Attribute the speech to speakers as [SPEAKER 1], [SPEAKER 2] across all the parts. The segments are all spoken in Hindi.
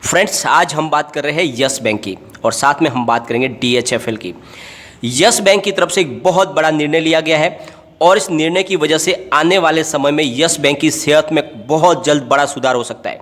[SPEAKER 1] फ्रेंड्स, आज हम बात कर रहे हैं यस बैंक की और साथ में हम बात करेंगे DHFL की। यस बैंक की तरफ से एक बहुत बड़ा निर्णय लिया गया है और इस निर्णय की वजह से आने वाले समय में यस बैंक की सेहत में बहुत जल्द बड़ा सुधार हो सकता है।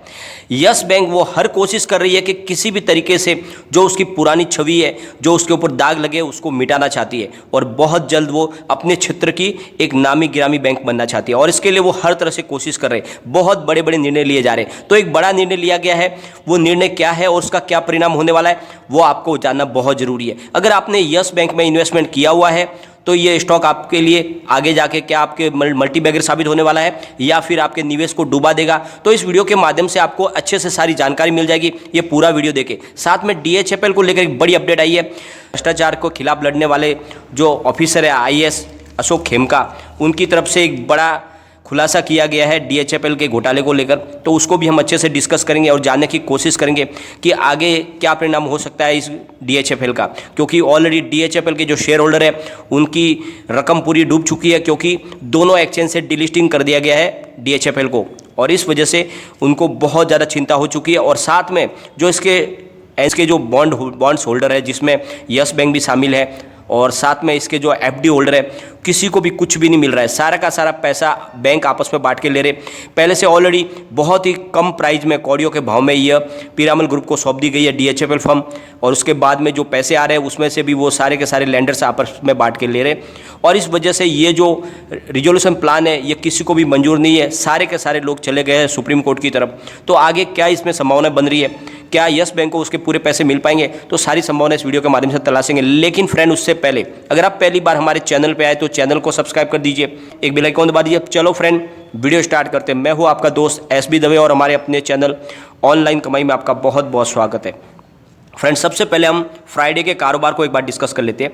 [SPEAKER 1] यस बैंक वो हर कोशिश कर रही है कि किसी भी तरीके से जो उसकी पुरानी छवि है, जो उसके ऊपर दाग लगे, उसको मिटाना चाहती है और बहुत जल्द वो अपने क्षेत्र की एक नामी गिरामी बैंक बनना चाहती है और इसके लिए वो हर तरह से कोशिश कर रहे हैं। बहुत बड़े बड़े निर्णय लिए जा रहे हैं। तो एक बड़ा निर्णय लिया गया है, वो निर्णय क्या है और उसका क्या परिणाम होने वाला है वो आपको जानना बहुत ज़रूरी है। अगर आपने यस बैंक में इन्वेस्टमेंट किया हुआ है तो ये स्टॉक आपके लिए आगे जाके क्या आपके मल्टीबैगर साबित होने वाला है या फिर आपके निवेश को डुबा देगा। तो इस वीडियो के माध्यम से आपको अच्छे से सारी जानकारी मिल जाएगी। ये पूरा वीडियो देखें। साथ में DHFL को लेकर एक बड़ी अपडेट आई है। भ्रष्टाचार को खिलाफ लड़ने वाले जो ऑफिसर है IAS अशोक खेमका, उनकी तरफ से एक बड़ा खुलासा किया गया है DHFL के घोटाले को लेकर। तो उसको भी हम अच्छे से डिस्कस करेंगे और जानने की कोशिश करेंगे कि आगे क्या परिणाम हो सकता है इस DHFL का, क्योंकि ऑलरेडी DHFL के जो शेयर होल्डर है उनकी रकम पूरी डूब चुकी है, क्योंकि दोनों एक्सचेंज से डिलिस्टिंग कर दिया गया है DHFL को और इस वजह से उनको बहुत ज़्यादा चिंता हो चुकी है। और साथ में जो इसके जो बॉन्ड्स होल्डर है, जिसमें यस बैंक भी शामिल है, और साथ में इसके जो FD होल्डर है, किसी को भी कुछ भी नहीं मिल रहा है। सारा का सारा पैसा बैंक आपस में बांट के ले रहे। पहले से ऑलरेडी बहुत ही कम प्राइस में, कौड़ियों के भाव में यह पीरामल ग्रुप को सौंप दी गई है DHFL फर्म, और उसके बाद में जो पैसे आ रहे हैं उसमें से भी वो सारे के सारे लैंडर्स आपस में बांट के ले रहे। और इस वजह से ये जो रिजोल्यूशन प्लान है ये किसी को भी मंजूर नहीं है। सारे के सारे लोग चले गए हैं सुप्रीम कोर्ट की तरफ। तो आगे क्या इसमें संभावना बन रही है, क्या यस बैंक को उसके पूरे पैसे मिल पाएंगे, तो सारी संभावना इस वीडियो के माध्यम से तलाशेंगे। लेकिन फ्रेंड, उससे पहले अगर आप पहली बार हमारे चैनल पे आए तो चैनल को सब्सक्राइब कर दीजिए, एक बेल आइकन दबा दीजिए। चलो फ्रेंड, वीडियो स्टार्ट करते हैं। मैं हूं आपका दोस्त SB दवे और हमारे अपने चैनल ऑनलाइन कमाई में आपका बहुत बहुत स्वागत है। फ्रेंड्स, सबसे पहले हम फ्राइडे के कारोबार को एक बार डिस्कस कर लेते हैं।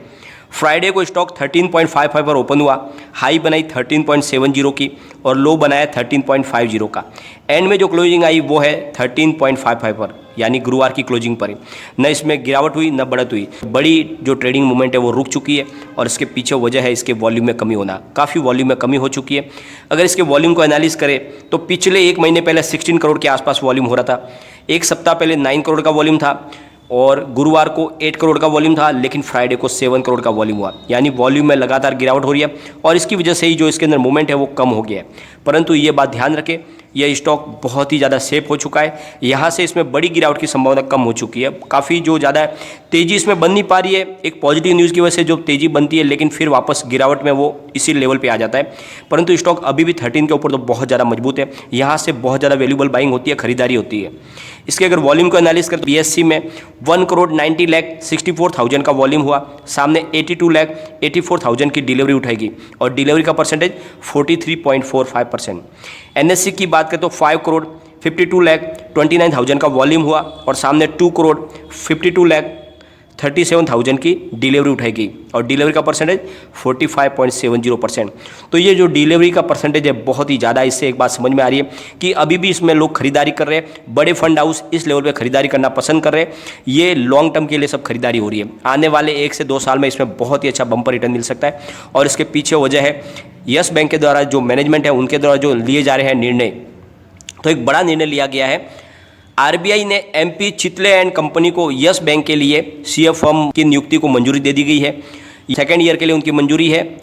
[SPEAKER 1] फ्राइडे को स्टॉक 13.55 पर ओपन हुआ, हाई बनाई 13.70 की और लो बनाया 13.50 का। एंड में जो क्लोजिंग आई वो है 13.55 पर, यानी गुरुवार की क्लोजिंग पर ही। न इसमें गिरावट हुई न बढ़त हुई। बड़ी जो ट्रेडिंग मूवमेंट है वो रुक चुकी है और इसके पीछे वजह है इसके वॉल्यूम में कमी होना। काफ़ी वॉल्यूम में कमी हो चुकी है। अगर इसके वॉल्यूम को एनालिस करें तो पिछले एक महीने पहले 16 करोड़ के आसपास वॉल्यूम हो रहा था, एक सप्ताह पहले 9 करोड़ का वॉल्यूम था और गुरुवार को 8 करोड़ का वॉल्यूम था, लेकिन फ्राइडे को 7 करोड़ का वॉल्यूम हुआ। यानी वॉल्यूम में लगातार गिरावट हो रही है और इसकी वजह से ही जो इसके अंदर मूवमेंट है वो कम हो गया है। परंतु ये बात ध्यान रखें, यह स्टॉक बहुत ही ज़्यादा सेफ हो चुका है। यहाँ से इसमें बड़ी गिरावट की संभावना कम हो चुकी है। काफ़ी जो ज़्यादा तेज़ी इसमें बन नहीं पा रही है। एक पॉजिटिव न्यूज़ की वजह से जो तेज़ी बनती है, लेकिन फिर वापस गिरावट में वो इसी लेवल पे आ जाता है। परंतु स्टॉक अभी भी 13 के ऊपर तो बहुत ज़्यादा मजबूत है। यहाँ से बहुत ज़्यादा वैल्यूबल बाइंग होती है, खरीदारी होती है। इसके अगर वॉल्यूम को एनालिस करें तो BSE में 1,90,64,000 का वॉल्यूम हुआ, सामने 82,84,000 की डिलीवरी उठाएगी और डिलीवरी का परसेंटेज 43.45%। NSE की बात करें तो 5,52,29,000 का वॉल्यूम हुआ और सामने 2,52,37,000 की डिलीवरी उठाएगी और डिलीवरी का परसेंटेज 45.70%। तो ये जो डिलीवरी का परसेंटेज है बहुत ही ज़्यादा। इससे एक बात समझ में आ रही है कि अभी भी इसमें लोग खरीदारी कर रहे हैं। बड़े फंड हाउस इस लेवल पे खरीदारी करना पसंद कर रहे हैं। ये लॉन्ग टर्म के लिए सब खरीदारी हो रही है। आने वाले 1 से 2 साल में इसमें बहुत ही अच्छा बम्पर रिटर्न मिल सकता है और इसके पीछे वजह है यस बैंक के द्वारा जो मैनेजमेंट है उनके द्वारा जो लिए जा रहे हैं निर्णय। तो एक बड़ा निर्णय लिया गया है। RBI ने MP चितले एंड कंपनी को यस बैंक के लिए CA फर्म की नियुक्ति को मंजूरी दे दी गई है। सेकेंड ईयर के लिए उनकी मंजूरी है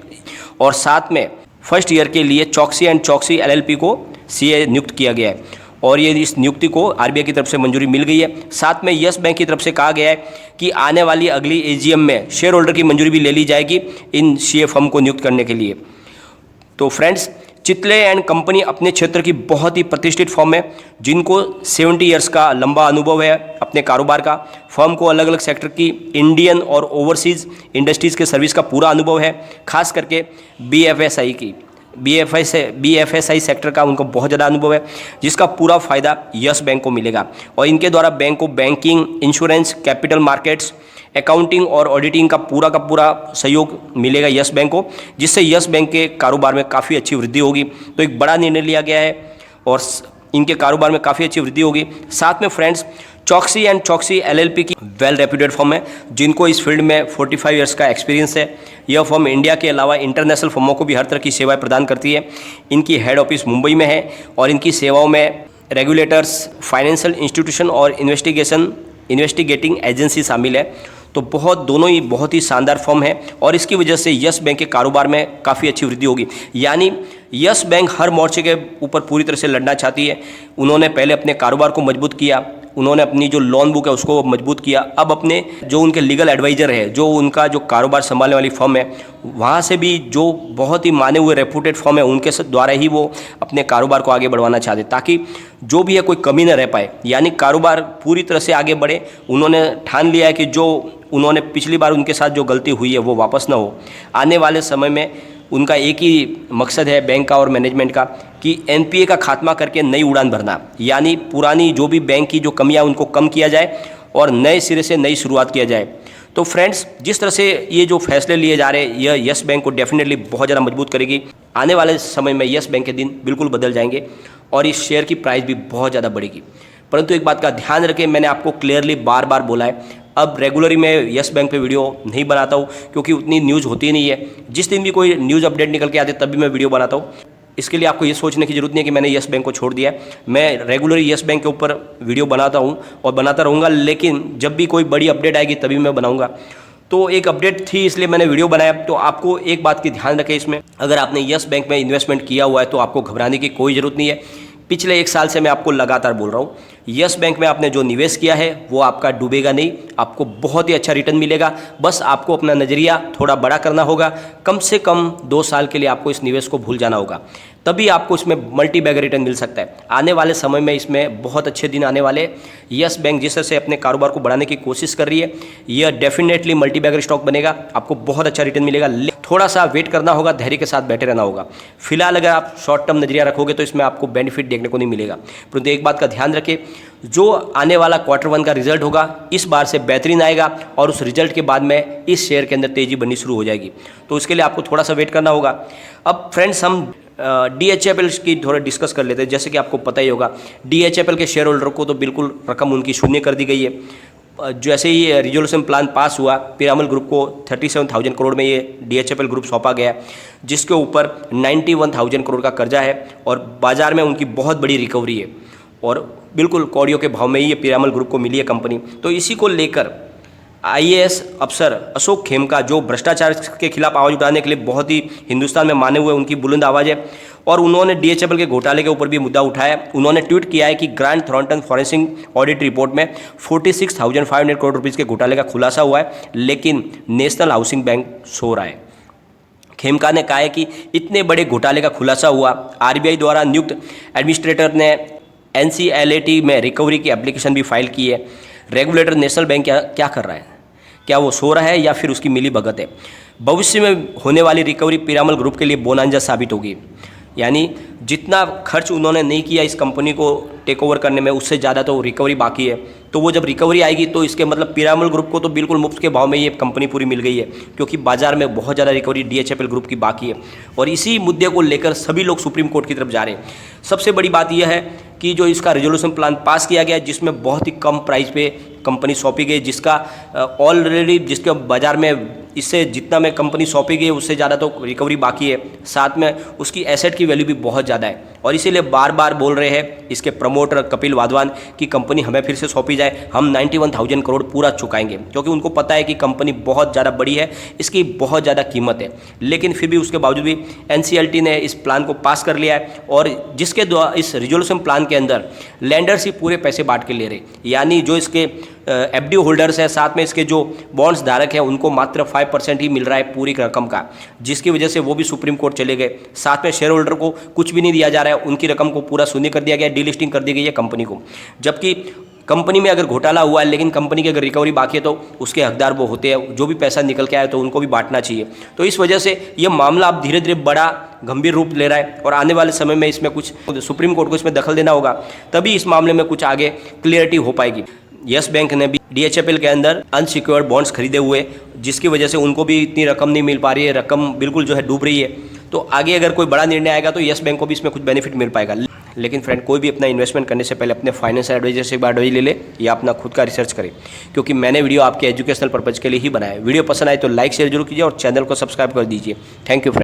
[SPEAKER 1] और साथ में फर्स्ट ईयर के लिए चौकसी एंड चौकसी LLP को CA नियुक्त किया गया है और ये इस नियुक्ति को RBI की तरफ से मंजूरी मिल गई है। साथ में यस बैंक की तरफ से कहा गया है कि आने वाली अगली AGM में शेयर होल्डर की मंजूरी भी ले ली जाएगी इन CA फर्म को नियुक्त करने के लिए। तो फ्रेंड्स, चितले एंड कंपनी अपने क्षेत्र की बहुत ही प्रतिष्ठित फर्म है, जिनको 70 ईयर्स का लंबा अनुभव है अपने कारोबार का। फर्म को अलग अलग सेक्टर की इंडियन और ओवरसीज़ इंडस्ट्रीज़ के सर्विस का पूरा अनुभव है, खास करके BFSI सेक्टर का उनको बहुत ज़्यादा अनुभव है, जिसका पूरा फ़ायदा यस बैंक को मिलेगा। और इनके द्वारा बैंक को banking, insurance, capital markets, accounting और ऑडिटिंग का पूरा सहयोग मिलेगा यस बैंक को, जिससे यस बैंक के कारोबार में काफ़ी अच्छी वृद्धि होगी। तो एक बड़ा निर्णय लिया गया है और इनके कारोबार में काफ़ी अच्छी वृद्धि होगी। साथ में फ्रेंड्स, चौकसी एंड चौकसी LLP की वेल रेप्यूटेड फर्म है, जिनको इस फील्ड में 45 ईयर्स का एक्सपीरियंस है। यह फर्म इंडिया के अलावा इंटरनेशनल फर्मों को भी हर तरह की सेवाएं प्रदान करती है। इनकी हेड ऑफिस मुंबई में है और इनकी सेवाओं में रेगुलेटर्स, फाइनेंशियल इंस्टीट्यूशन और इन्वेस्टिगेटिंग एजेंसी शामिल है। तो दोनों ही बहुत ही शानदार फर्म है और इसकी वजह से यस बैंक के कारोबार में काफ़ी अच्छी वृद्धि होगी। यानी यस बैंक हर मोर्चे के ऊपर पूरी तरह से लड़ना चाहती है। उन्होंने पहले अपने कारोबार को मजबूत किया, उन्होंने अपनी जो लोन बुक है उसको मजबूत किया। अब अपने जो उनके लीगल एडवाइज़र है, जो उनका जो कारोबार संभालने वाली फर्म है, वहाँ से भी जो बहुत ही माने हुए रेपुटेड फर्म है उनके द्वारा ही वो अपने कारोबार को आगे बढ़वाना चाहते, ताकि जो भी है कोई कमी न रह पाए, यानी कारोबार पूरी तरह से आगे बढ़े। उन्होंने ठान लिया है कि जो उन्होंने पिछली बार उनके साथ जो गलती हुई है वो वापस ना हो। आने वाले समय में उनका एक ही मकसद है बैंक का और मैनेजमेंट का कि एनपीए का खात्मा करके नई उड़ान भरना, यानी पुरानी जो भी बैंक की जो कमियां उनको कम किया जाए और नए सिरे से नई शुरुआत किया जाए। तो फ्रेंड्स, जिस तरह से ये जो फैसले लिए जा रहे हैं, यह यस बैंक को डेफिनेटली बहुत ज़्यादा मजबूत करेगी। आने वाले समय में यस बैंक के दिन बिल्कुल बदल जाएंगे और इस शेयर की प्राइस भी बहुत ज़्यादा बढ़ेगी। परंतु एक बात का ध्यान रखें, मैंने आपको क्लियरली बार बार बोला है, अब रेगुलरली मैं यस बैंक पे वीडियो नहीं बनाता हूँ क्योंकि उतनी न्यूज़ होती नहीं है। जिस दिन भी कोई न्यूज़ अपडेट निकल के आते तभी मैं वीडियो बनाता हूँ। इसके लिए आपको ये सोचने की जरूरत नहीं है कि मैंने यस बैंक को छोड़ दिया है। मैं रेगुलरली यस बैंक के ऊपर वीडियो बनाता हूँ और बनाता रहूँगा, लेकिन जब भी कोई बड़ी अपडेट आएगी तभी मैं बनाऊँगा। तो एक अपडेट थी इसलिए मैंने वीडियो बनाया। तो आपको एक बात की ध्यान रखें, इसमें अगर आपने यस बैंक में इन्वेस्टमेंट किया हुआ है तो आपको घबराने की कोई ज़रूरत नहीं है। पिछले 1 साल से मैं आपको लगातार बोल रहा हूँ, यस बैंक में आपने जो निवेश किया है वो आपका डूबेगा नहीं, आपको बहुत ही अच्छा रिटर्न मिलेगा। बस आपको अपना नज़रिया थोड़ा बड़ा करना होगा। कम से कम 2 साल के लिए आपको इस निवेश को भूल जाना होगा, तभी आपको इसमें मल्टी बैग रिटर्न मिल सकता है। आने वाले समय में इसमें बहुत अच्छे दिन आने वाले। यस बैंक जिस तरह से अपने कारोबार को बढ़ाने की कोशिश कर रही है, यह डेफिनेटली मल्टी बैगर स्टॉक बनेगा, आपको बहुत अच्छा रिटर्न मिलेगा। थोड़ा सा वेट करना होगा, धैर्य के साथ बैठे रहना होगा। फिलहाल अगर आप शॉर्ट टर्म नजरिया रखोगे तो इसमें आपको बेनिफिट देखने को नहीं मिलेगा। परंतु एक बात का ध्यान रखें, जो आने वाला Q1 का रिजल्ट होगा इस बार से बेहतरीन आएगा और उस रिजल्ट के बाद में इस शेयर के अंदर तेज़ी बननी शुरू हो जाएगी। तो उसके लिए आपको थोड़ा सा वेट करना होगा। अब फ्रेंड्स, हम DHFL की थोड़ा डिस्कस कर लेते हैं। जैसे कि आपको पता ही होगा, DHFL के शेयर होल्डर को तो बिल्कुल रकम उनकी शून्य कर दी गई है। जैसे ही रिजोल्यूशन प्लान पास हुआ, पीरामल ग्रुप को 37,000 करोड़ में ये DHFL ग्रुप सौंपा गया, जिसके ऊपर 91,000 करोड़ का कर्जा है और बाजार में उनकी बहुत बड़ी रिकवरी है और बिल्कुल कौड़ियों के भाव में ही ये पीरामल ग्रुप को मिली है कंपनी। तो इसी को लेकर IAS अफसर अशोक खेमका, जो भ्रष्टाचार के खिलाफ आवाज़ उठाने के लिए बहुत ही हिंदुस्तान में माने हुए, उनकी बुलंद आवाज़ है और उन्होंने DHFL के घोटाले के ऊपर भी मुद्दा उठाया। उन्होंने ट्वीट किया है कि grant Thornton forensic audit report में 46,500 करोड़ रुपीज़ के घोटाले का खुलासा हुआ है, लेकिन नेशनल हाउसिंग बैंक सो रहा है। खेमका ने कहा है कि इतने बड़े घोटाले का खुलासा हुआ, RBI द्वारा नियुक्त एडमिनिस्ट्रेटर ने NCLAT में रिकवरी की एप्लीकेशन भी फाइल की है। रेगुलेटर नेशनल बैंक क्या कर रहा है? क्या वो सो रहा है या फिर उसकी मिली भगत है? भविष्य में होने वाली रिकवरी पीरामल ग्रुप के लिए बोनांजा साबित होगी। यानी जितना खर्च उन्होंने नहीं किया इस कंपनी को टेक ओवर करने में, उससे ज़्यादा तो रिकवरी बाकी है। तो वो जब रिकवरी आएगी तो इसके मतलब पीरामल ग्रुप को तो बिल्कुल मुफ्त के भाव में ये कंपनी पूरी मिल गई है, क्योंकि बाजार में बहुत ज़्यादा रिकवरी DHFL ग्रुप की बाकी है। और इसी मुद्दे को लेकर सभी लोग सुप्रीम कोर्ट की तरफ जा रहे हैं। सबसे बड़ी बात यह है कि जो इसका रेजोल्यूशन प्लान पास किया गया, जिसमें बहुत ही कम प्राइस पे कंपनी सौंपी गई, जिसका ऑलरेडी जिसके बाजार में इससे जितना में कंपनी सौंपी गई उससे ज़्यादा तो रिकवरी बाकी है, साथ में उसकी एसेट की वैल्यू भी बहुत ज़्यादा है। और इसीलिए बार बार बोल रहे हैं इसके प्रमोटर कपिल वाधवान की कंपनी हमें फिर से सौंपी जाए, हम 91,000 करोड़ पूरा चुकाएंगे, क्योंकि उनको पता है कि कंपनी बहुत ज़्यादा बड़ी है, इसकी बहुत ज़्यादा कीमत है। लेकिन फिर भी उसके बावजूद भी NCLT ने इस प्लान को पास कर लिया है और जिसके द्वारा इस रिजोल्यूशन प्लान के अंदर लैंडर्स ही पूरे पैसे बांट के ले रहे, यानी जो इसके FD होल्डर्स है, साथ में इसके जो बॉन्ड्स धारक हैं, उनको मात्र 5% ही मिल रहा है पूरी रकम का, जिसकी वजह से वो भी सुप्रीम कोर्ट चले गए। साथ में शेयर होल्डर को कुछ भी नहीं दिया जा रहा है, उनकी रकम को पूरा शून्य कर दिया गया, डीलिस्टिंग कर दी गई है कंपनी को। जबकि कंपनी में अगर घोटाला हुआ है लेकिन कंपनी की अगर रिकवरी बाकी है तो उसके हकदार वो होते हैं, जो भी पैसा निकल के आए तो उनको भी बांटना चाहिए। तो इस वजह से ये मामला अब धीरे धीरे बड़ा गंभीर रूप ले रहा है और आने वाले समय में इसमें कुछ सुप्रीम कोर्ट को इसमें दखल देना होगा, तभी इस मामले में कुछ आगे क्लियरिटी हो पाएगी। यस बैंक ने भी DHFL के अंदर अनसिक्योर्ड बॉन्ड्स खरीदे हुए, जिसकी वजह से उनको भी इतनी रकम नहीं मिल पा रही है, रकम बिल्कुल जो है डूब रही है। तो आगे अगर कोई बड़ा निर्णय आएगा तो यस बैंक को भी इसमें कुछ बेनिफिट मिल पाएगा। लेकिन फ्रेंड, कोई भी अपना इन्वेस्टमेंट करने से पहले अपने फाइनेंशियल एडवाइजर से एक बार एडवाइस ले ले या अपना खुद का रिसर्च करें, क्योंकि मैंने वीडियो आपके एजुकेशनल पर्पज़ के लिए ही बनाया है। वीडियो पसंद आए तो लाइक शेयर जरूर कीजिए और चैनल को सब्सक्राइब कर दीजिए। Thank you friend.